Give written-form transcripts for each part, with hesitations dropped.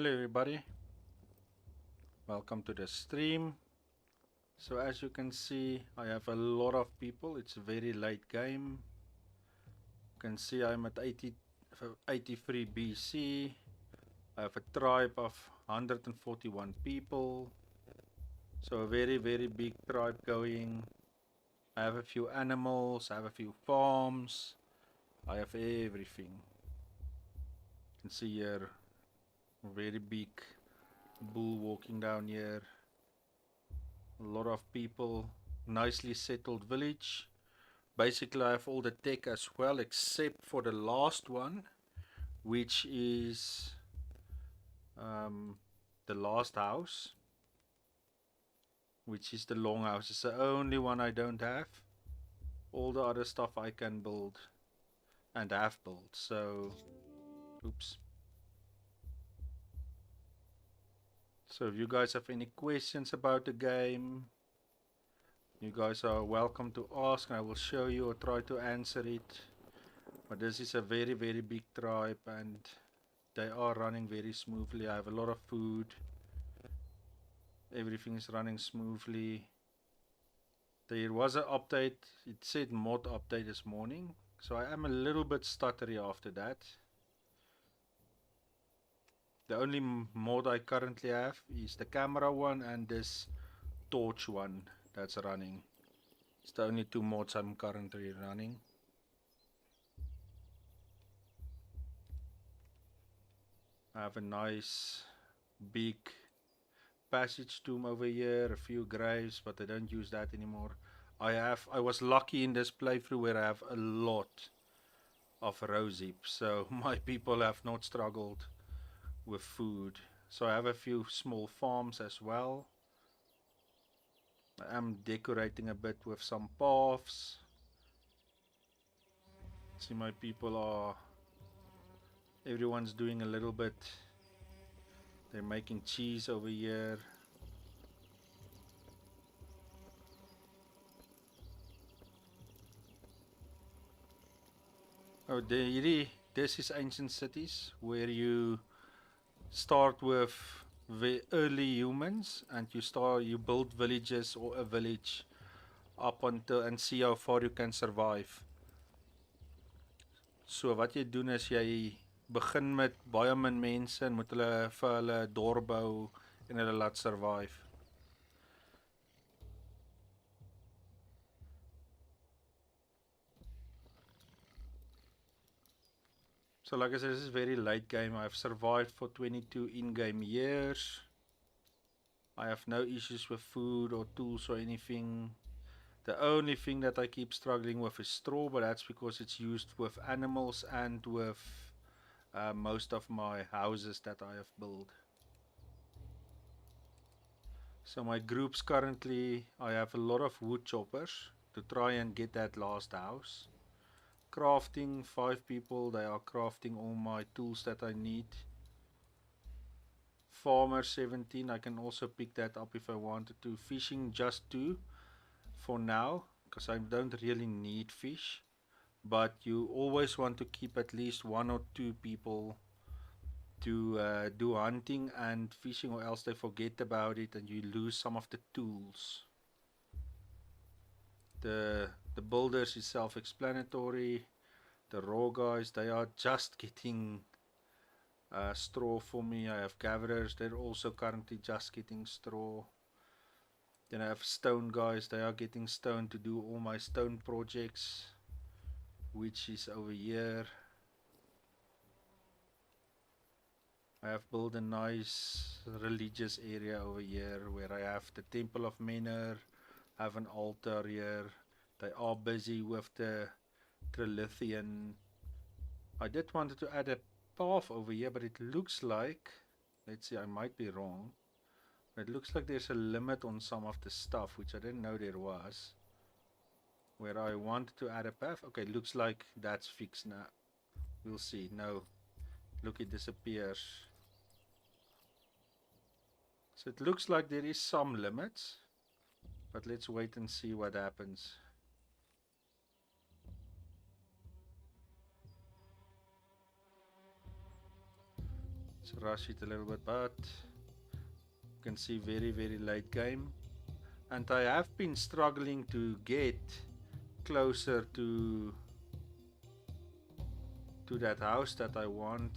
Hello everybody, welcome to the stream. So as you can see, I have a lot of people. It's a very late game. You can see I'm at 83 BC. I have a tribe of 141 people. So a very big tribe going. I have a few animals, I have a few farms. I have everything. You can see here, a very big bull walking down here. A lot of people, nicely settled village. Basically I have all the tech as well except for the last one, which is the last house, which is the longhouse. It's the only one I don't have. All the other stuff I can build and have built. So oops. So if you guys have any questions about the game, you guys are welcome to ask and I will show you or try to answer it. But this is a very big tribe and they are running very smoothly. I have a lot of food. Everything is running smoothly. There was an update. It said mod update this morning. So I am a little bit stuttery after that. The only mod I currently have is the camera one and this torch one that's running. It's the only two mods I'm currently running. I have a nice big passage tomb over here, a few graves, but I don't use that anymore. I was lucky in this playthrough where I have a lot of rose heaps, so my people have not struggled with food. So I have a few small farms as well. I am decorating a bit with some paths. See, my people are, everyone's doing a little bit. They're making cheese over here. Oh, this is ancient cities where you start with the early humans and you build villages or a village up until and see how far you can survive. So wat jy doen is jy begin met baie min mense en moet hulle vir hulle dorp bou en hulle laat survive. So like I said, this is very late game. I've survived for 22 in-game years. I have no issues with food or tools or anything. The only thing that I keep struggling with is straw, but that's because it's used with animals and with most of my houses that I have built. So my groups currently, I have a lot of wood choppers to try and get that last house. Crafting, 5 people, they are crafting all my tools that I need. Farmer 17, I can also pick that up if I wanted to. Fishing just 2 for now, because I don't really need fish. But you always want to keep at least 1 or 2 people to do hunting and fishing, or else they forget about it and you lose some of the tools. The builders is self-explanatory. The raw guys, they are just getting straw for me. I have gatherers, they're also currently just getting straw. Then I have stone guys, they are getting stone to do all my stone projects, which is over here. I have built a nice religious area over here where I have the Temple of Menor, I have an altar here. They are busy with the Trilithian. I did wanted to add a path over here, but it looks like, let's see, I might be wrong. It looks like there's a limit on some of the stuff, which I didn't know there was. Where I wanted to add a path. Okay, looks like that's fixed now. We'll see. No, look, it disappears. So it looks like there is some limits, but let's wait and see what happens. Let's rush it a little bit, but you can see very late game. And I have been struggling to get closer to that house that I want.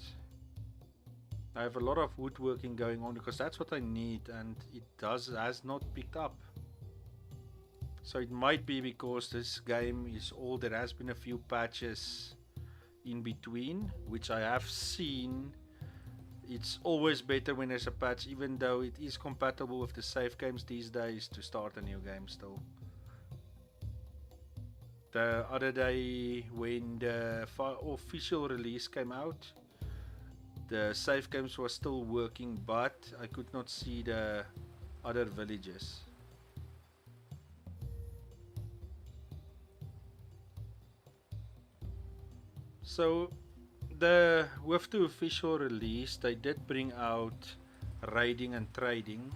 I have a lot of woodworking going on because that's what I need, and it has not picked up. So it might be because this game is old. There has been a few patches in between, which I have seen. It's always better when there's a patch, even though it is compatible with the save games these days, to start a new game still. The other day when the official release came out, the save games was still working, but I could not see the other villages. So with the official release, they did bring out raiding and trading,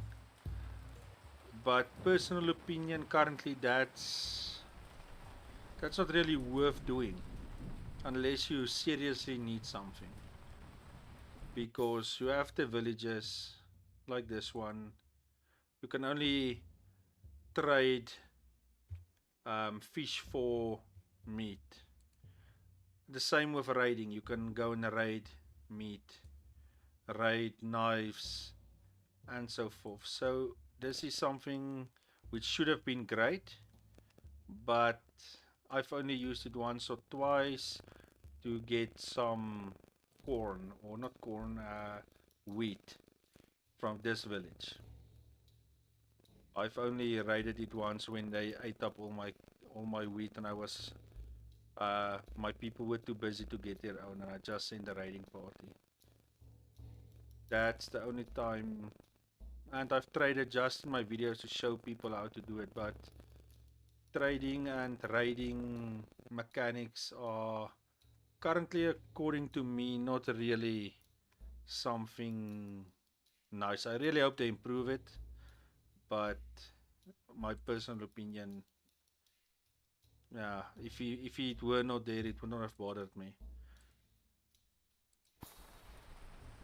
but personal opinion currently that's not really worth doing unless you seriously need something, because you have the villages like this one. You can only trade fish for meat. The same with raiding. You can go and raid meat, raid knives, and so forth. So this is something which should have been great, but I've only used it once or twice to get some corn, or not corn, wheat from this village. I've only raided it once when they ate up all my wheat, and I was my people were too busy to get their own, and I just sent a raiding party. That's the only time, and I've traded just in my videos to show people how to do it, but trading and raiding mechanics are currently, according to me, not really something nice. I really hope they improve it, but my personal opinion, yeah, if it were not there, it would not have bothered me.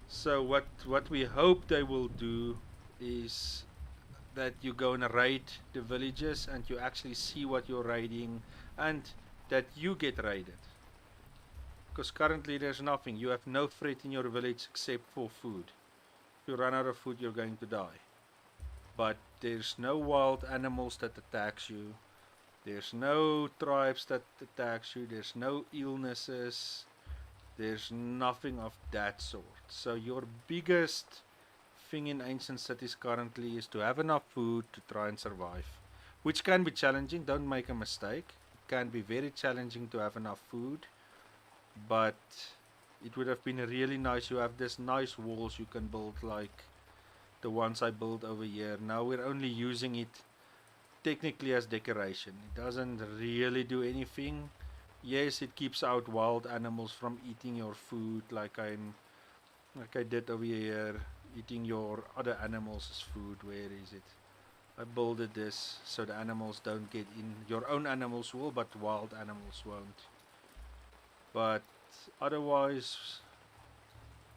So what we hope they will do is that you go and raid the villages and you actually see what you're raiding, and that you get raided. Because currently there's nothing. You have no threat in your village except for food. If you run out of food, you're going to die. But there's no wild animals that attacks you. There's no tribes that attacks you. There's no illnesses. There's nothing of that sort. So your biggest thing in ancient cities currently is to have enough food to try and survive, which can be challenging. Don't make a mistake. It can be very challenging to have enough food, but it would have been really nice. You have this nice walls you can build, like the ones I built over here. Now we're only using it technically as decoration. It doesn't really do anything. Yes, it keeps out wild animals from eating your food, like I did over here, eating your other animals' food. Where is it? I built this so the animals don't get in. Your own animals will, but wild animals won't. But otherwise,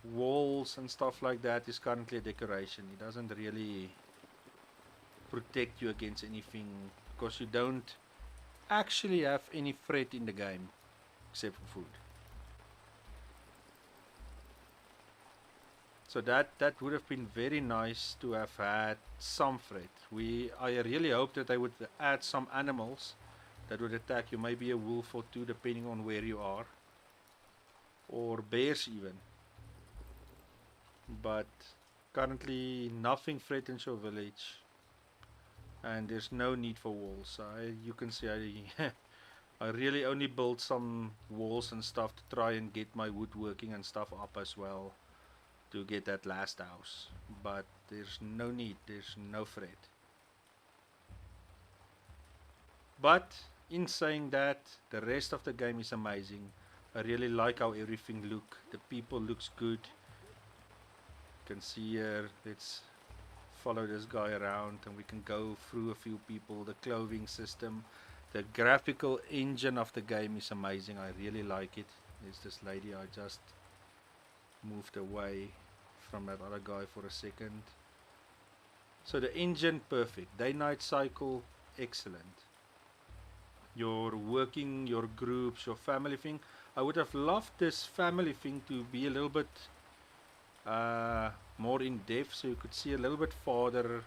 walls and stuff like that is currently a decoration. It doesn't really protect you against anything, because you don't actually have any threat in the game except for food. So that would have been very nice to have had some threat. I really hope that they would add some animals that would attack you, maybe a wolf or two depending on where you are, or bears even. But currently nothing threatens your village, and there's no need for walls. You can see I really only built some walls and stuff to try and get my woodworking and stuff up as well, to get that last house. But there's no need, there's no threat. But in saying that, the rest of the game is amazing. I really like how everything look. The people looks good. You can see here, let's follow this guy around and we can go through a few people. The clothing system, the graphical engine of the game is amazing. I really like it. There's this lady I just moved away from that other guy for a second. So the engine, perfect. Day-night cycle, excellent. Your working, your groups, your family thing. I would have loved this family thing to be a little bit more in depth, so you could see a little bit further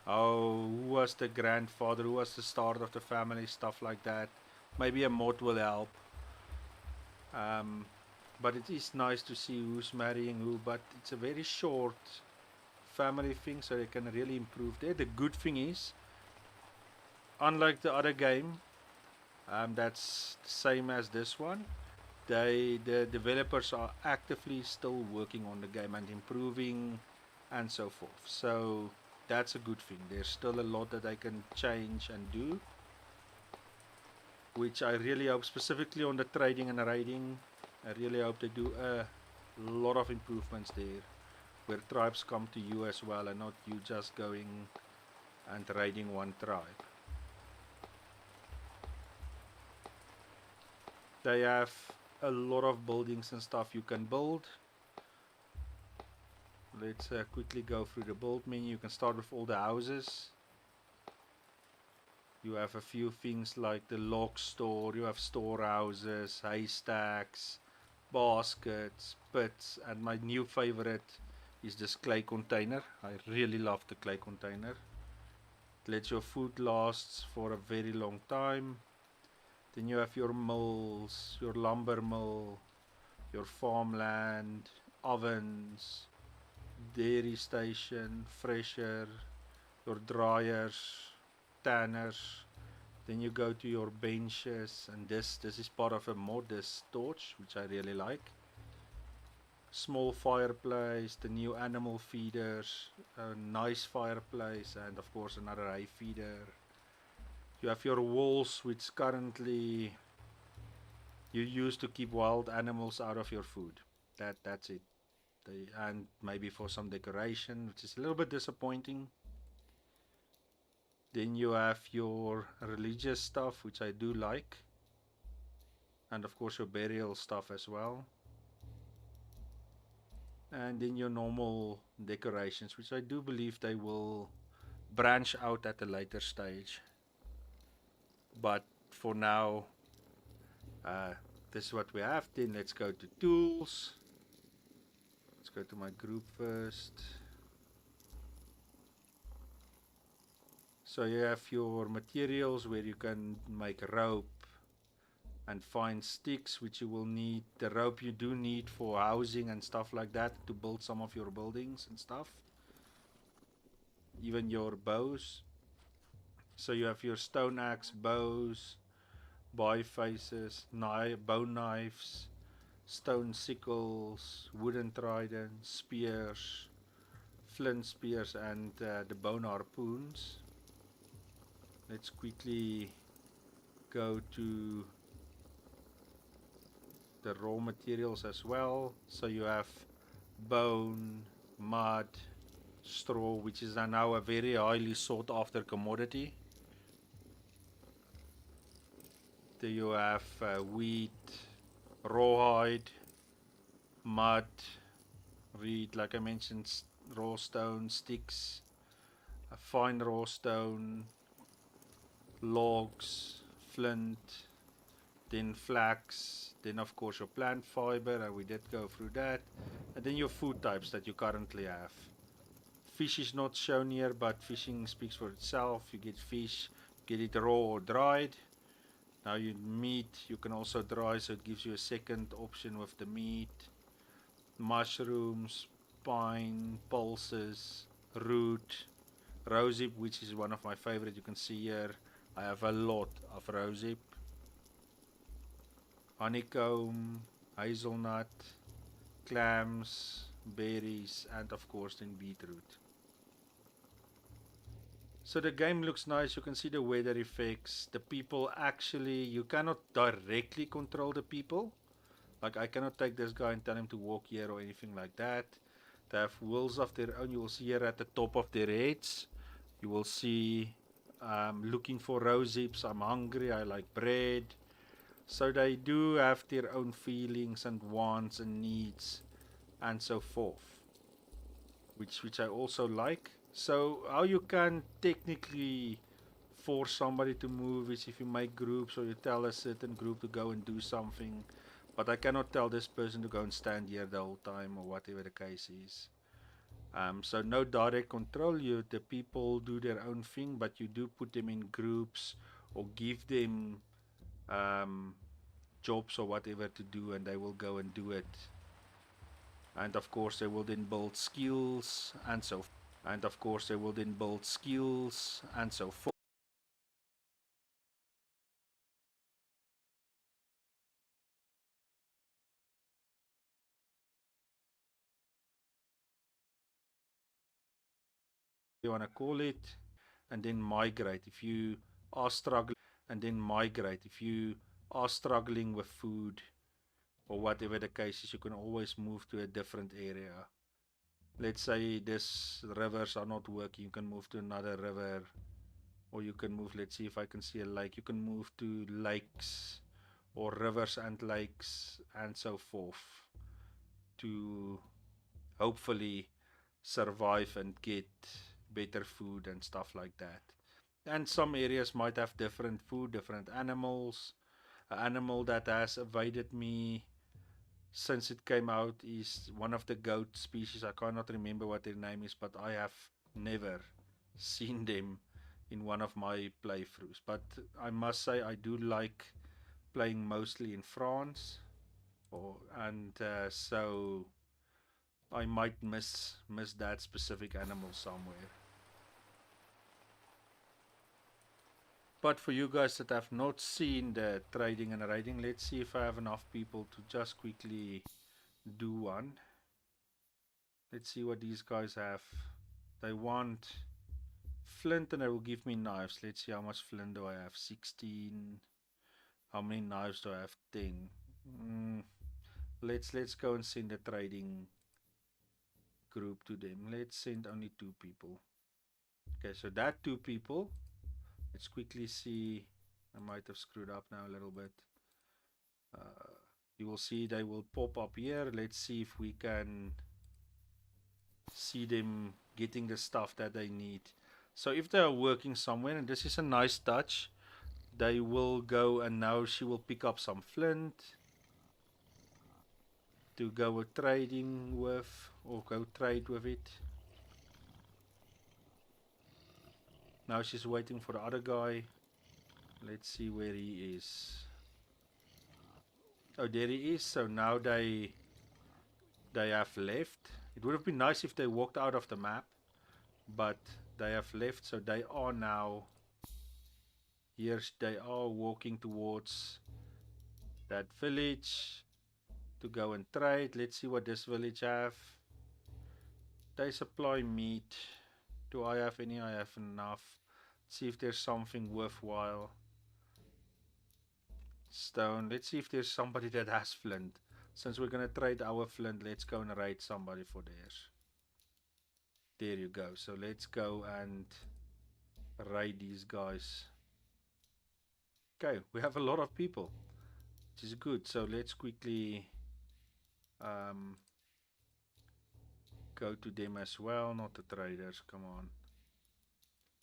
who was the grandfather, who was the start of the family, stuff like that. Maybe a mod will help. But it is nice to see who's marrying who, but it's a very short family thing, so they can really improve there. The good thing is, unlike the other game, that's the same as this one, the developers are actively still working on the game and improving and so forth. So that's a good thing. There's still a lot that they can change and do, which I really hope, specifically on the trading and raiding, I really hope they do a lot of improvements there, where tribes come to you as well and not you just going and raiding one tribe. They have a lot of buildings and stuff you can build. Let's quickly go through the build menu. You can start with all the houses. You have a few things like the log store, you have storehouses, haystacks, baskets, pits, and my new favorite is this clay container. I really love the clay container. It lets your food lasts for a very long time. Then you have your mills, your lumber mill, your farmland, ovens, dairy station, fresher, your dryers, tanners. Then you go to your benches, and this is part of a mod, this torch, which I really like. Small fireplace, the new animal feeders, a nice fireplace, and of course another hay feeder. You have your walls, which currently you use to keep wild animals out of your food. That's it. And maybe for some decoration, which is a little bit disappointing. Then you have your religious stuff, which I do like, and of course your burial stuff as well. And then your normal decorations, which I do believe they will branch out at a later stage. But for now, this is what we have. Then let's go to tools. Let's go to my group first. So you have your materials where you can make rope and find sticks, which you will need. The rope you do need for housing and stuff like that, to build some of your buildings and stuff. Even your bows. So you have your stone axe, bows, bifaces, bone knives, stone sickles, wooden tridents, spears, flint spears, and the bone harpoons. Let's quickly go to the raw materials as well. So you have bone, mud, straw, which is now a very highly sought after commodity. There you have wheat, rawhide, mud, reed, like I mentioned, raw stone, sticks, fine raw stone, logs, flint, then flax, then of course your plant fiber, and we did go through that, and then your food types that you currently have. Fish is not shown here, but fishing speaks for itself. You get fish, get it raw or dried. Now you meat, you can also dry, so it gives you a second option with the meat. Mushrooms, pine, pulses, root, rosehip, which is one of my favorite. You can see here I have a lot of rosehip. Honeycomb, hazelnut, clams, berries, and of course then beetroot. So the game looks nice. You can see the weather effects. The people, actually, you cannot directly control the people. Like, I cannot take this guy and tell him to walk here or anything like that. They have wills of their own. You will see here at the top of their heads, you will see looking for rose hips. I'm hungry, I like bread. So they do have their own feelings and wants and needs and so forth. which I also like. So how you can technically force somebody to move is if you make groups or you tell a certain group to go and do something. But I cannot tell this person to go and stand here the whole time or whatever the case is. So no direct control. The people do their own thing, but you do put them in groups or give them um, jobs or whatever to do, and they will go and do it. And of course, they will then build skills and so. And of course, they will then build skills and so forth. You want to call it, and then migrate if you are struggling, with food or whatever the case is. You can always move to a different area. Let's say this rivers are not working, you can move to another river, or you can move, let's see if I can see a lake, you can move to lakes or rivers and lakes and so forth to hopefully survive and get better food and stuff like that. And some areas might have different food, different animals. An animal that has evaded me since it came out is one of the goat species. I cannot remember what their name is, but I have never seen them in one of my playthroughs. But I must say I do like playing mostly in France, so I might miss that specific animal somewhere. But for you guys that have not seen the trading and raiding, let's see if I have enough people to just quickly do one. Let's see what these guys have. They want flint and they will give me knives. Let's see how much flint do I have. 16. How many knives do I have? 10. Let's go and send a trading group to them. Let's send only 2 people. Okay, so that 2 people. Let's quickly see. I might have screwed up now a little bit. You will see they will pop up here. Let's see if we can see them getting the stuff that they need. So if they are working somewhere, and this is a nice touch, they will go, and now she will pick up some flint to go trading with, or go trade with it. Now she's waiting for the other guy. Let's see where he is. Oh, there he is. So now they have left. It would have been nice if they walked out of the map, but they have left. So they are now here. They are walking towards that village to go and trade. Let's see what this village have. They supply meat. Do I have any? I have enough. Let's see if there's something worthwhile. Stone. Let's see if there's somebody that has flint. Since we're gonna trade our flint, let's go and raid somebody for theirs. There you go. So let's go and raid these guys. Okay, we have a lot of people, which is good. So let's quickly go to them as well. Not the traders, come on.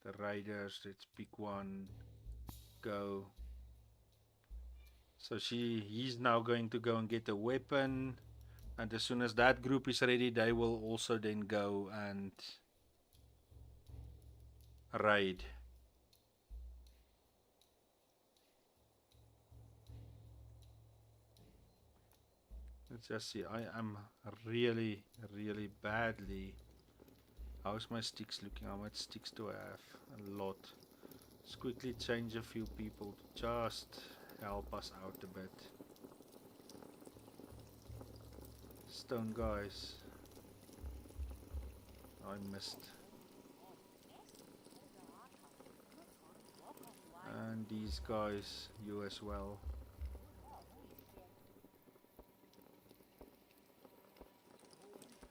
The raiders, let's pick one. Go. So he's now going to go and get a weapon. And as soon as that group is ready, they will also then go and raid. Let's just see. I am really badly. How's my sticks looking? How much sticks do I have? A lot. Let's quickly change a few people to just help us out a bit. Stone guys. I missed. And these guys, you as well.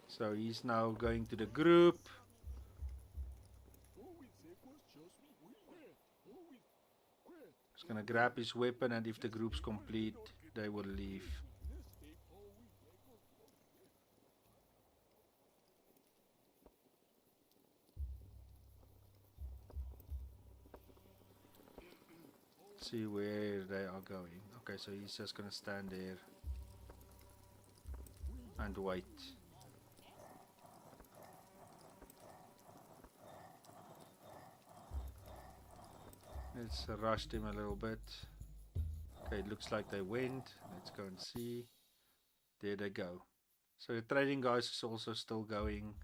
So he's now going to the group. He's gonna grab his weapon, and if the group's complete, they will leave. See where they are going. Okay, so he's just gonna stand there and wait. Let's rush them a little bit. Okay, it looks like they went. Let's go and see. There they go. So the trading guys is also still going.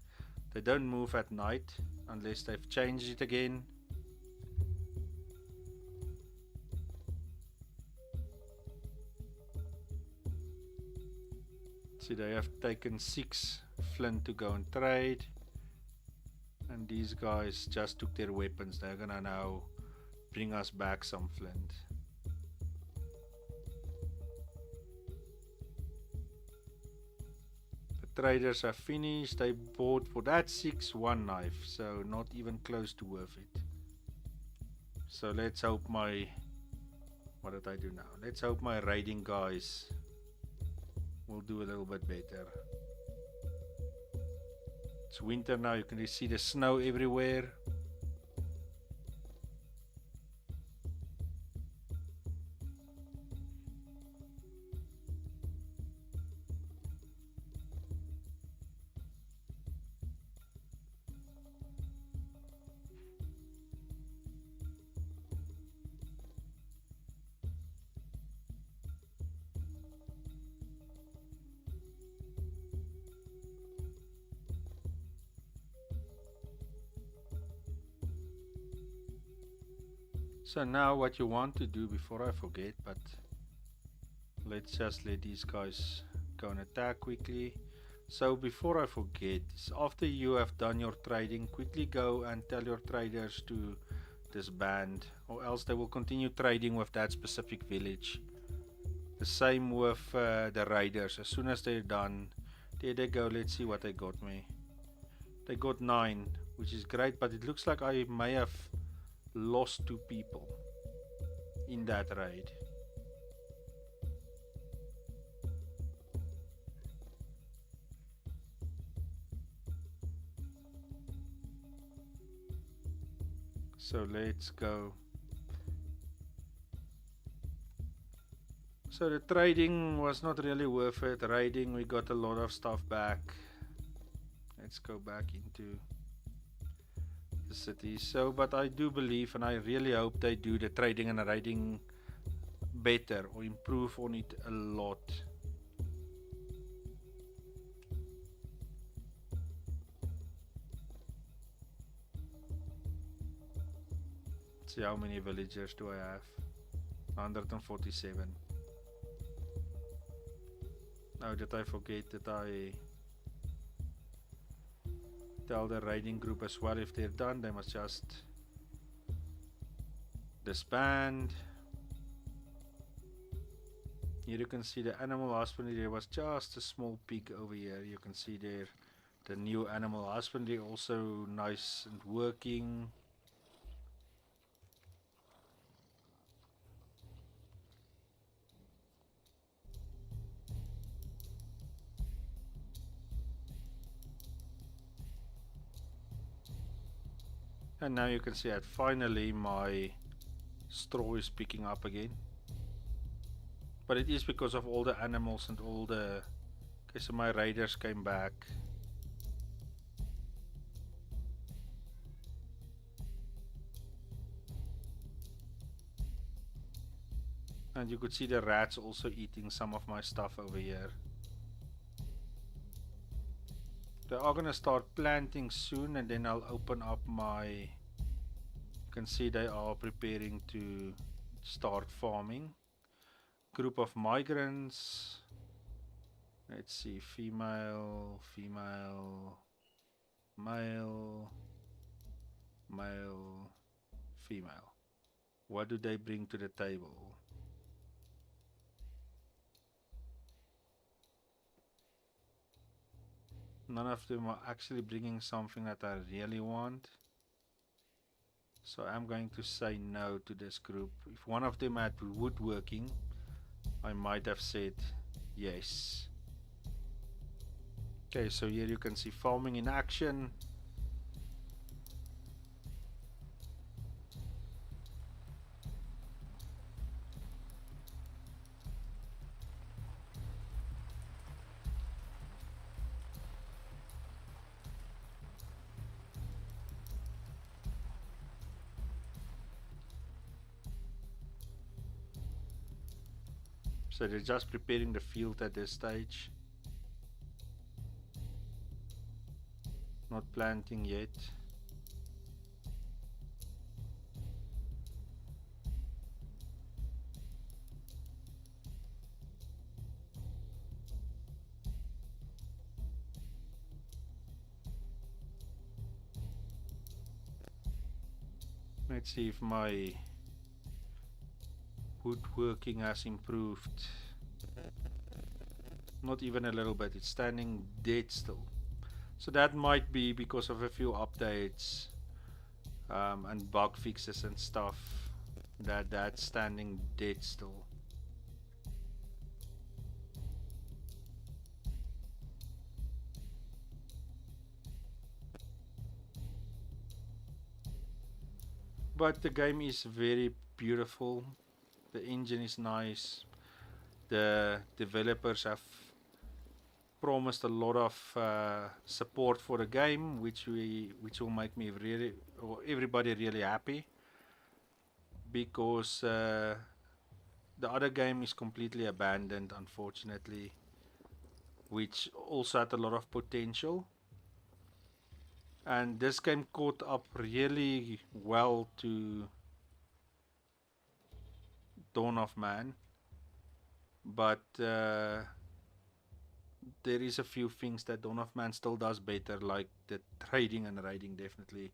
They don't move at night unless they've changed it again. See, they have taken 6 flint to go and trade. And these guys just took their weapons. They're gonna now bring us back some flint. The traders are finished. They bought for that 6 one knife, so not even close to worth it. So let's hope my... What did I do now? Let's hope my raiding guys will do a little bit better. It's winter now, you can see the snow everywhere. So now what you want to do before I forget, but let's just let these guys go and attack quickly. So before I forget, after you have done your trading, quickly go and tell your traders to disband, or else they will continue trading with that specific village. The same with the raiders. As soon as they're done, there they go. Let's see what they got me. They got 9, which is great, but it looks like I may have lost 2 people in that raid. So let's go. So the trading was not really worth it. Raiding, we got a lot of stuff back. Let's go back into the city. So, but I do believe, and I really hope they do the trading and raiding better or improve on it a lot. See how many villagers do I have? 147. Now did I forget that I tell the raiding group as well, if they're done they must just disband. Here you can see the animal husbandry. There was just a small pig over here. You can see there the new animal husbandry, also nice and working. And now you can see that finally my straw is picking up again. But it is because of all the animals and all the... Okay, so my raiders came back. And you could see the rats also eating some of my stuff over here. They are gonna start planting soon, and then I'll open up my... You can see they are preparing to start farming. Group of migrants. Let's see, female, female, male, male, female. What do they bring to the table? None of them are actually bringing something that I really want. So I'm going to say no to this group. If one of them had woodworking, I might have said yes. Okay, so here you can see farming in action. So they're just preparing the field at this stage. Not planting yet. Let's see if my woodworking has improved. Not even a little bit, it's standing dead still. So that might be because of a few updates and bug fixes and stuff, that's standing dead still. But the game is very beautiful, the engine is nice, the developers have promised a lot of support for the game, which will make me really, or everybody really happy, because the other game is completely abandoned, unfortunately, which also had a lot of potential. And this game caught up really well to Dawn of Man, but there is a few things that Dawn of Man still does better, like the trading and raiding definitely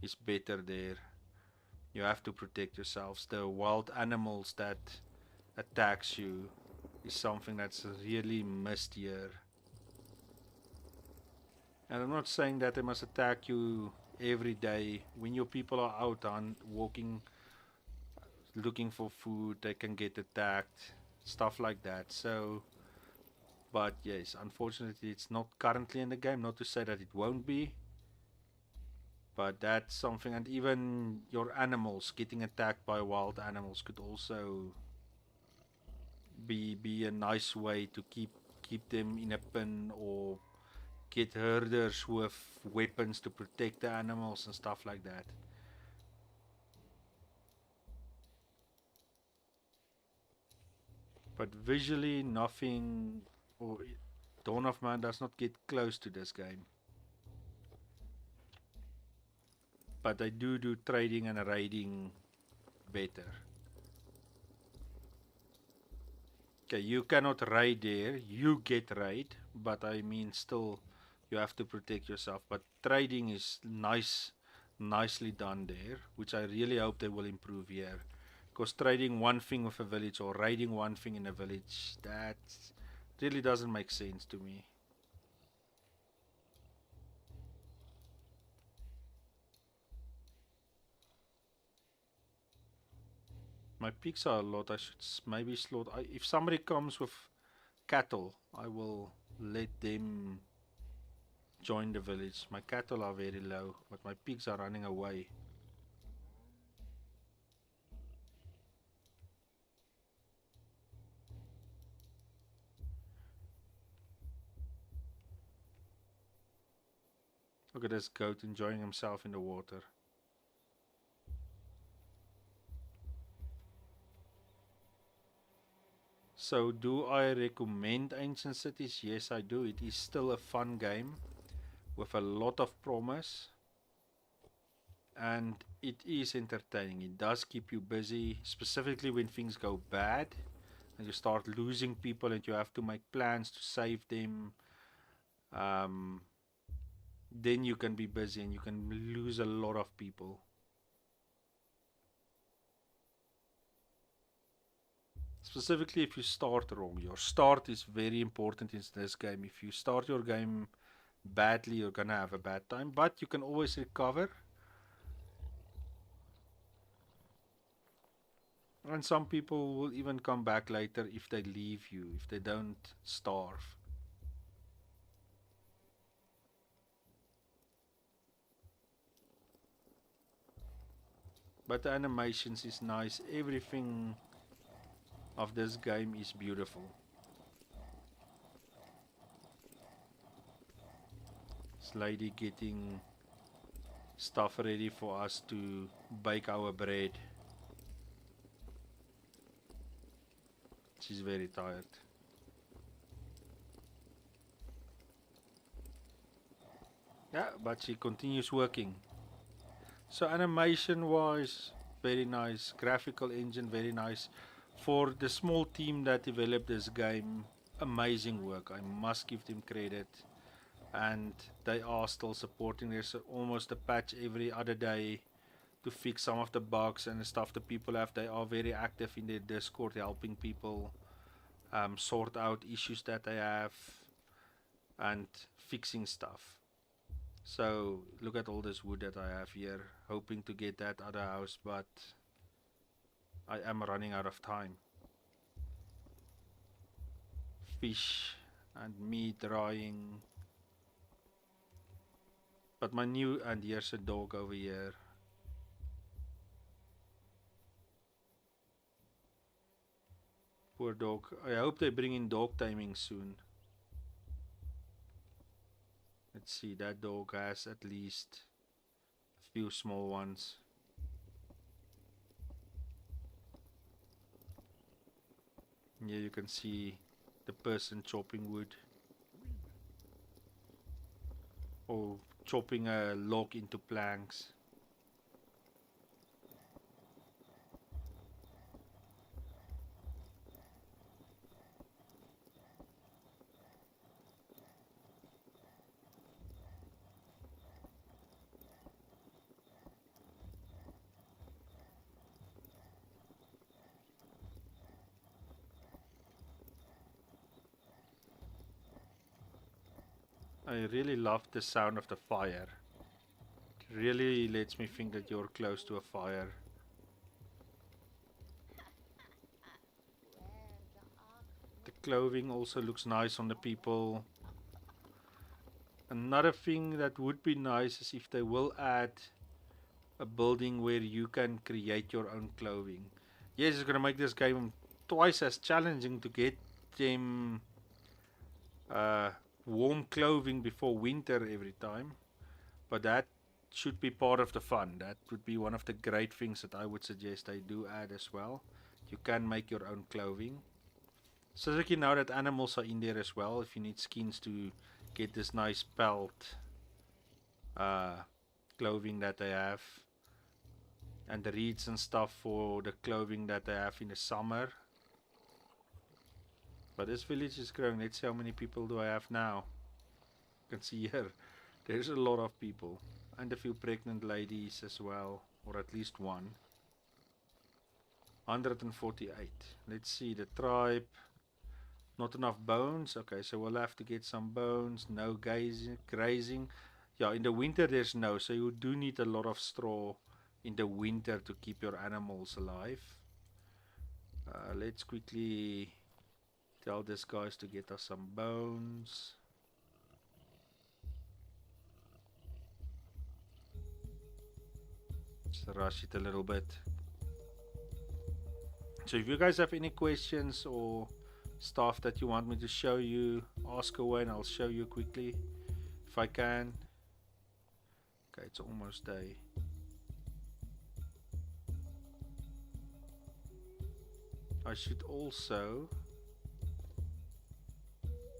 is better there. You have to protect yourselves. The wild animals that attacks you is something that's really missed here. And I'm not saying that they must attack you every day. When your people are out on walking, looking for food, they can get attacked, stuff like that. So, but yes, unfortunately, it's not currently in the game. Not to say that it won't be, but that's something. And even your animals getting attacked by wild animals could also be a nice way to keep them in a pen, or get herders with weapons to protect the animals and stuff like that. But visually, nothing, or Dawn of Man does not get close to this game. But I do trading and raiding better. Okay, you cannot raid there, you get raid, but I mean still you have to protect yourself. But trading is nicely done there, which I really hope they will improve here. Because trading one thing with a village or raiding one thing in a village, that really doesn't make sense to me. My pigs are a lot. I should maybe slaughter. If somebody comes with cattle, I will let them join the village. My cattle are very low, but my pigs are running away. Look at this goat enjoying himself in the water. So, do I recommend Ancient Cities? Yes, I do. It is still a fun game with a lot of promise, and it is entertaining. It does keep you busy, specifically when things go bad and you start losing people and you have to make plans to save them. Um, then you can be busy and you can lose a lot of people. Specifically if you start wrong. Your start is very important in this game. If you start your game badly, you're gonna have a bad time, but you can always recover. And some people will even come back later if they leave you, if they don't starve. But the animations is nice. Everything of this game is beautiful. This lady getting stuff ready for us to bake our bread. She's very tired. Yeah, but she continues working. So animation wise, very nice. Graphical engine, very nice. For the small team that developed this game, amazing work. I must give them credit. And they are still supporting. There's almost a patch every other day to fix some of the bugs and the stuff the people have. They are very active in their Discord, helping people sort out issues that they have and fixing stuff. So look at all this wood that I have here, hoping to get that other house, but I am running out of time. Fish and meat drying. But my new, and here's a dog over here. Poor dog. I hope they bring in dog taming soon. Let's see, that dog has at least a few small ones. Here you can see the person chopping wood. Or chopping a log into planks. I really love the sound of the fire. It really lets me think that you're close to a fire. The clothing also looks nice on the people. Another thing that would be nice is if they will add a building where you can create your own clothing. Yes, it's gonna make this game twice as challenging to get them warm clothing before winter every time, but that should be part of the fun. That would be one of the great things that I would suggest they do add as well. You can make your own clothing. Suzuki, now that animals are in there as well, if you need skins to get this nice pelt clothing that they have, and the reeds and stuff for the clothing that they have in the summer. But this village is growing. Let's see how many people do I have now. You can see here, there's a lot of people. And a few pregnant ladies as well, or at least one. 148. Let's see, the tribe. Not enough bones. Okay, so we'll have to get some bones. No grazing. Yeah, in the winter there's no, so you do need a lot of straw in the winter to keep your animals alive. Let's quickly tell these guys to get us some bones. Just rush it a little bit. So if you guys have any questions or stuff that you want me to show you, ask away and I'll show you quickly if I can. Okay, it's almost day. I should also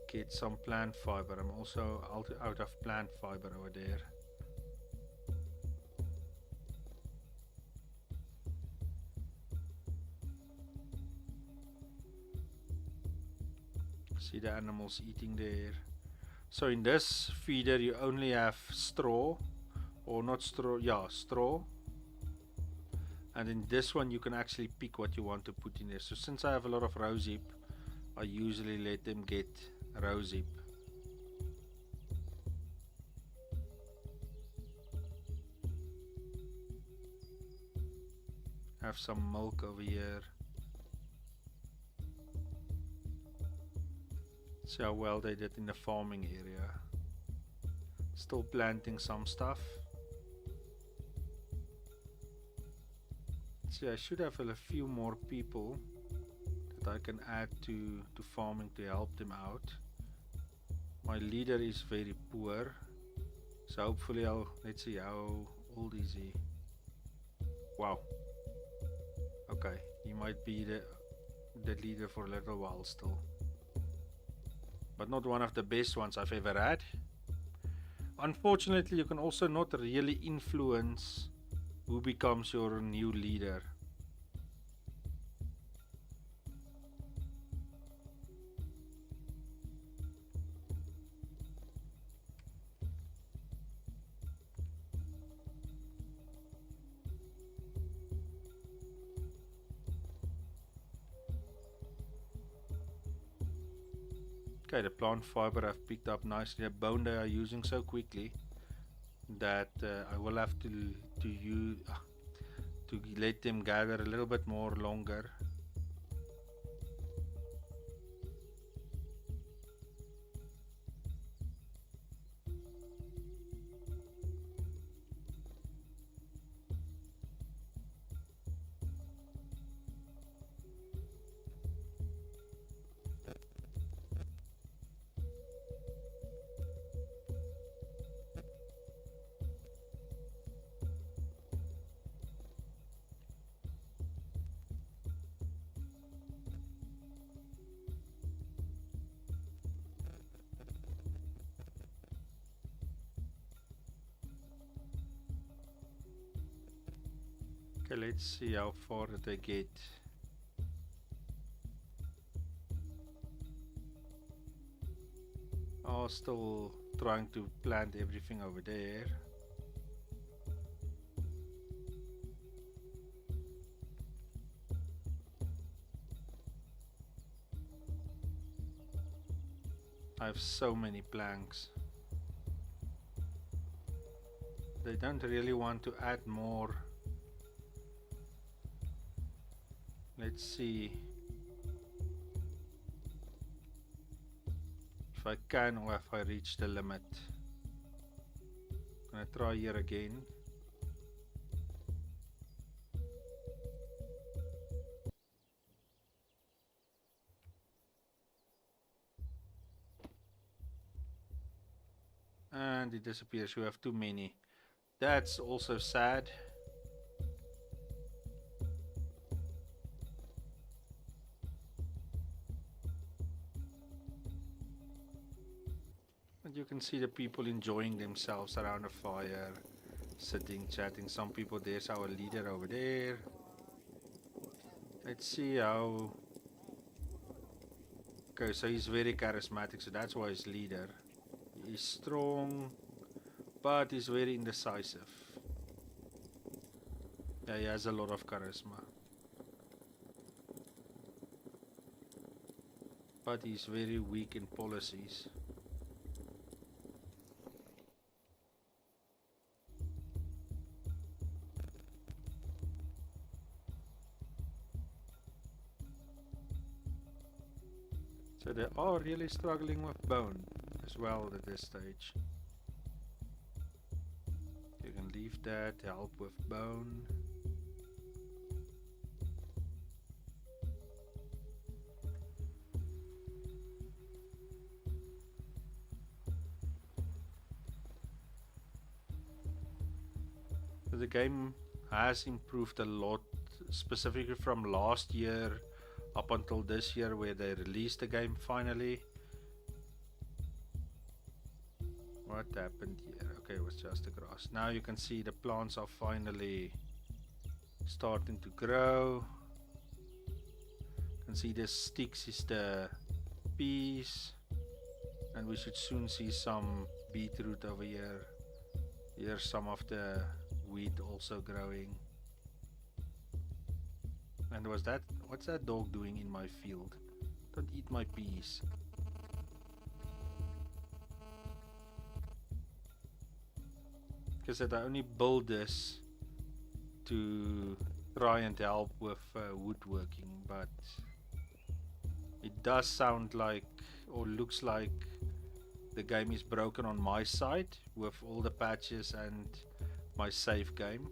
get some plant fiber. I'm also out of plant fiber over there. See the animals eating there. So in this feeder you only have straw, or not straw, yeah, straw. And in this one you can actually pick what you want to put in there. So since I have a lot of rosehip, I usually let them get rosehip. Have some milk over here. See how well they did in the farming area. Still planting some stuff. See, I should have a few more people that I can add to farming to help them out. My leader is very poor, so hopefully let's see, how old is he? Wow. Okay, he might be the the leader for a little while still. But not one of the best ones I've ever had. Unfortunately, you can also not really influence who becomes your new leader. Okay, the plant fiber I've picked up nicely. The bone they are using so quickly that I will have to use to let them gather a little bit more longer. Okay, let's see how far they get. Oh, still trying to plant everything over there. I have so many planks. They don't really want to add more. Let's see if I can or if I reach the limit. Gonna try here again. And it disappears. You have too many. That's also sad. And you can see the people enjoying themselves around a fire, sitting, chatting. Some people, there's our leader over there. Let's see how. Okay, so he's very charismatic, so that's why he's leader. He's strong, but he's very indecisive. Yeah, he has a lot of charisma. But he's very weak in policies. So they are really struggling with bone as well at this stage. You can leave that, help with bone. So the game has improved a lot, specifically from last year up until this year where they released the game finally. What happened here? Okay, it was just the grass. Now you can see the plants are finally starting to grow. You can see the sticks is the peas, and we should soon see some beetroot over here. Here's some of the wheat also growing. And what's that dog doing in my field? Don't eat my peas. Because I only build this to try and help with woodworking, but it does sound like, or looks like, the game is broken on my side with all the patches and my save game.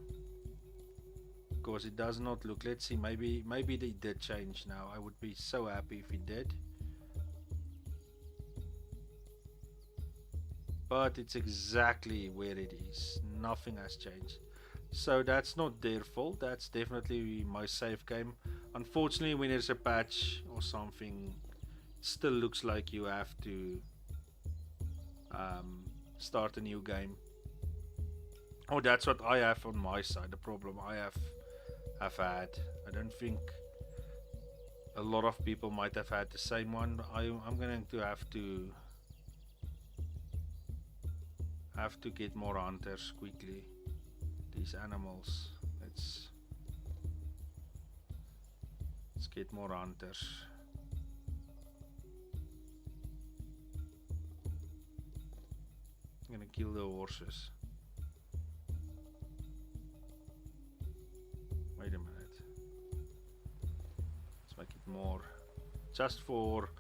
Because it does not look, let's see, maybe they did change now. I would be so happy if it did. But it's exactly where it is. Nothing has changed. So that's not their fault. That's definitely my save game. Unfortunately, when there's a patch or something, it still looks like you have to start a new game. Oh, that's what I have on my side. The problem I have had. I don't think a lot of people might have had the same one. I'm going to have to get more hunters quickly. These animals. Let's get more hunters. I'm gonna kill the horses. Wait a minute. Let's make it more. Just for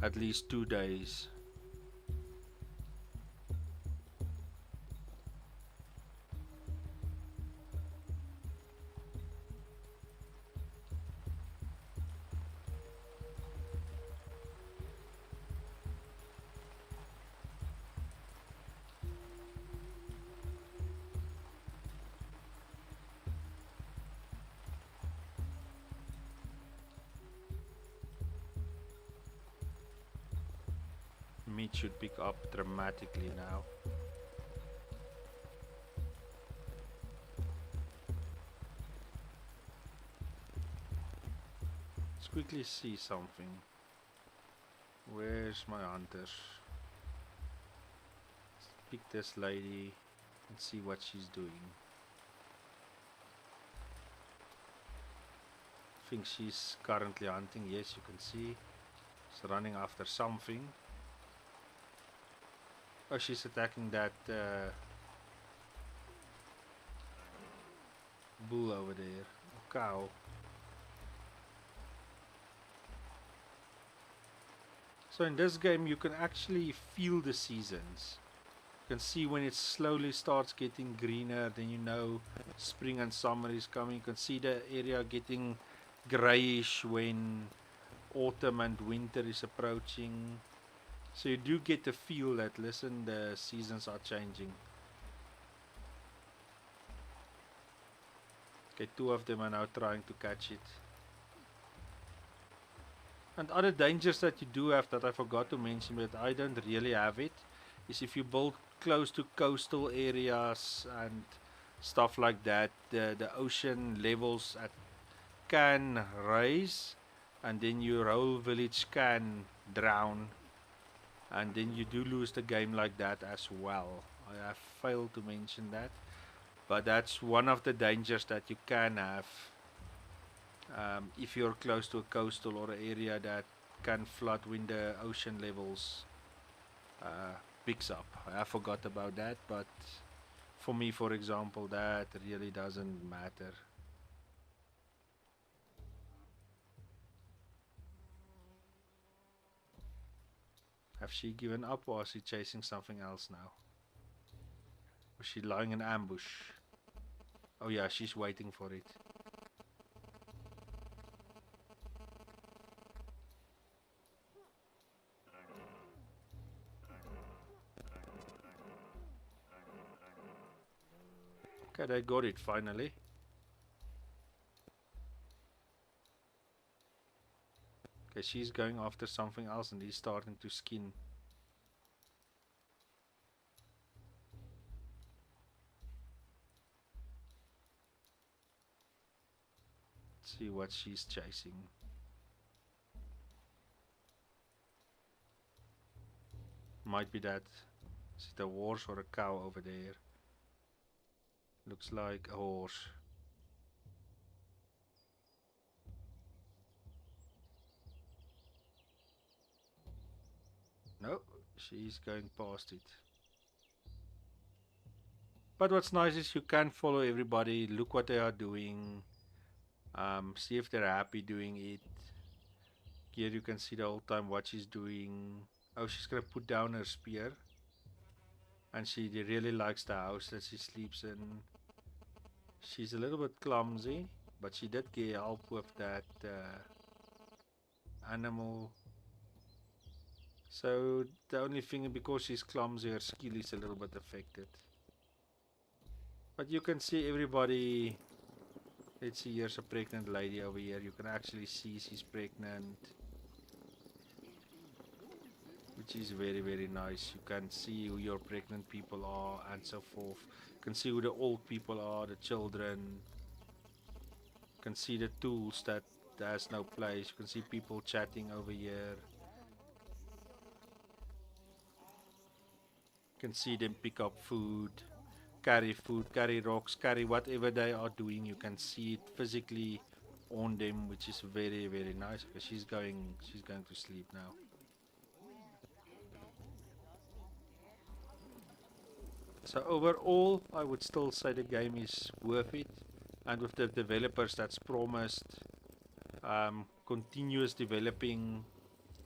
at least 2 days. Meat should pick up dramatically now. Let's quickly see something. Where's my hunters? Let's pick this lady and see what she's doing. I think she's currently hunting. Yes, you can see. She's running after something. Oh, she's attacking that bull over there. A cow. So in this game you can actually feel the seasons. You can see when it slowly starts getting greener, then you know spring and summer is coming. You can see the area getting grayish when autumn and winter is approaching. So you do get the feel that, listen, the seasons are changing. Okay, 2 of them are now trying to catch it. And other dangers that you do have that I forgot to mention, but I don't really have it, is if you build close to coastal areas and stuff like that, the ocean levels can rise, and then your whole village can drown, and then you do lose the game like that as well. I have failed to mention that, but that's one of the dangers that you can have. If you're close to a coastal or an area that can flood when the ocean levels picks up. I forgot about that, but for me, for example, that really doesn't matter. Have she given up, or is she chasing something else now? Was she lying in ambush? Oh yeah, she's waiting for it. Okay, they got it finally. Okay, she's going after something else and he's starting to skin. Let's see what she's chasing. Might be that. Is it a horse or a cow over there? Looks like a horse. No, she's going past it. But what's nice is you can follow everybody, look what they are doing, see if they're happy doing it. Here you can see the whole time what she's doing. Oh, she's gonna put down her spear. And she really likes the house that she sleeps in. She's a little bit clumsy, but she did get help with that animal. So the only thing, because she's clumsy, her skill is a little bit affected. But you can see everybody. Let's see, here's a pregnant lady over here. You can actually see she's pregnant, which is very, very nice. You can see who your pregnant people are and so forth. You can see who the old people are, the children. You can see the tools that there's no place. You can see people chatting over here. You can see them pick up food, carry rocks, carry whatever they are doing. You can see it physically on them, which is very, very nice. Because she's going to sleep now. So overall, I would still say the game is worth it, and with the developers that's promised continuous developing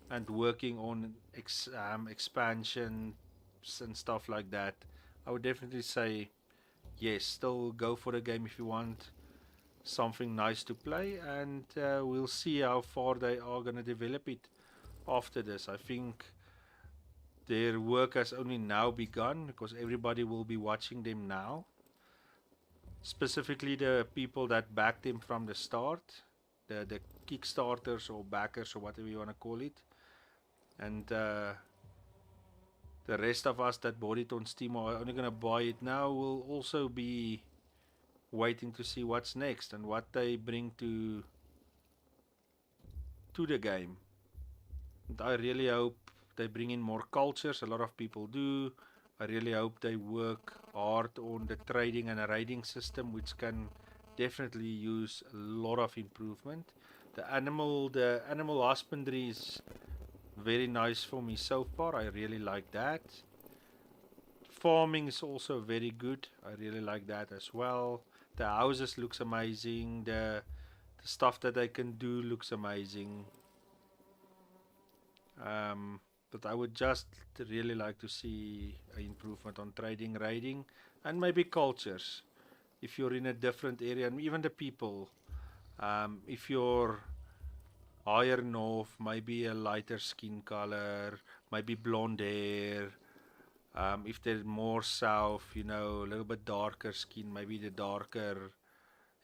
and working on expansions and stuff like that, I would definitely say yes, still go for the game if you want something nice to play, and we'll see how far they are going to develop it after this. I think their work has only now begun because everybody will be watching them now, specifically the people that backed them from the start, the Kickstarters or backers or whatever you want to call it, and the rest of us that bought it on Steam are only going to buy it now. Will also be waiting to see what's next and what they bring to the game. And I really hope they bring in more cultures. A lot of people do. I really hope they work hard on the trading and a raiding system, which can definitely use a lot of improvement. The animal husbandry is very nice for me so far. I really like that. Farming is also very good. I really like that as well. The houses looks amazing. The stuff that I can do looks amazing. But I would just really like to see an improvement on trading, raiding, and maybe cultures. If you're in a different area, and even the people, if you're higher north, maybe a lighter skin color, maybe blonde hair. If they're more south, a little bit darker skin, maybe the darker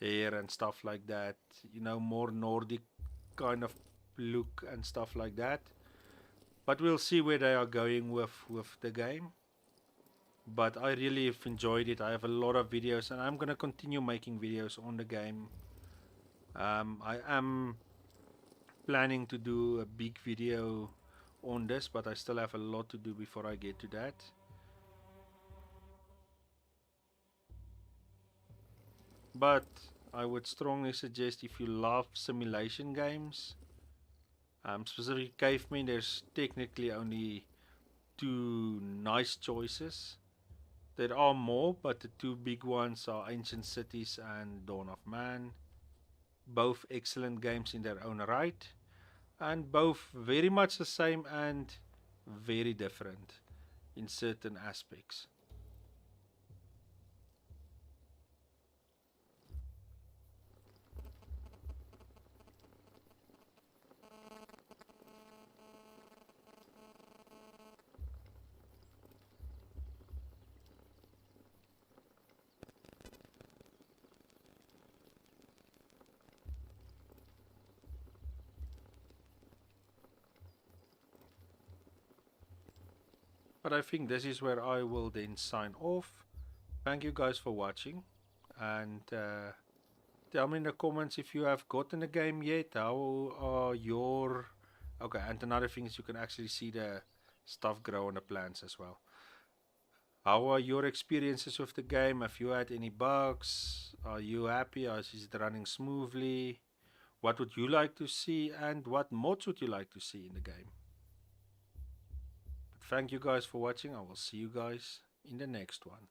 hair and stuff like that. More Nordic kind of look and stuff like that. But we'll see where they are going with the game. But I really have enjoyed it. I have a lot of videos, and I'm gonna continue making videos on the game. I am planning to do a big video on this, but I still have a lot to do before I get to that. But I would strongly suggest, if you love simulation games, specifically Caveman, there's technically only two nice choices. There are more, but the two big ones are Ancient Cities and Dawn of Man. Both excellent games in their own right, and both very much the same and very different in certain aspects. But I think this is where I will then sign off. Thank you guys for watching, and tell me in the comments if you have gotten the game yet. How are your... Okay, and another thing is you can actually see the stuff grow on the plants as well. How are your experiences with the game? Have you had any bugs? Are you happy? Or is it running smoothly? What would you like to see, and what mods would you like to see in the game? But thank you guys for watching. I will see you guys in the next one.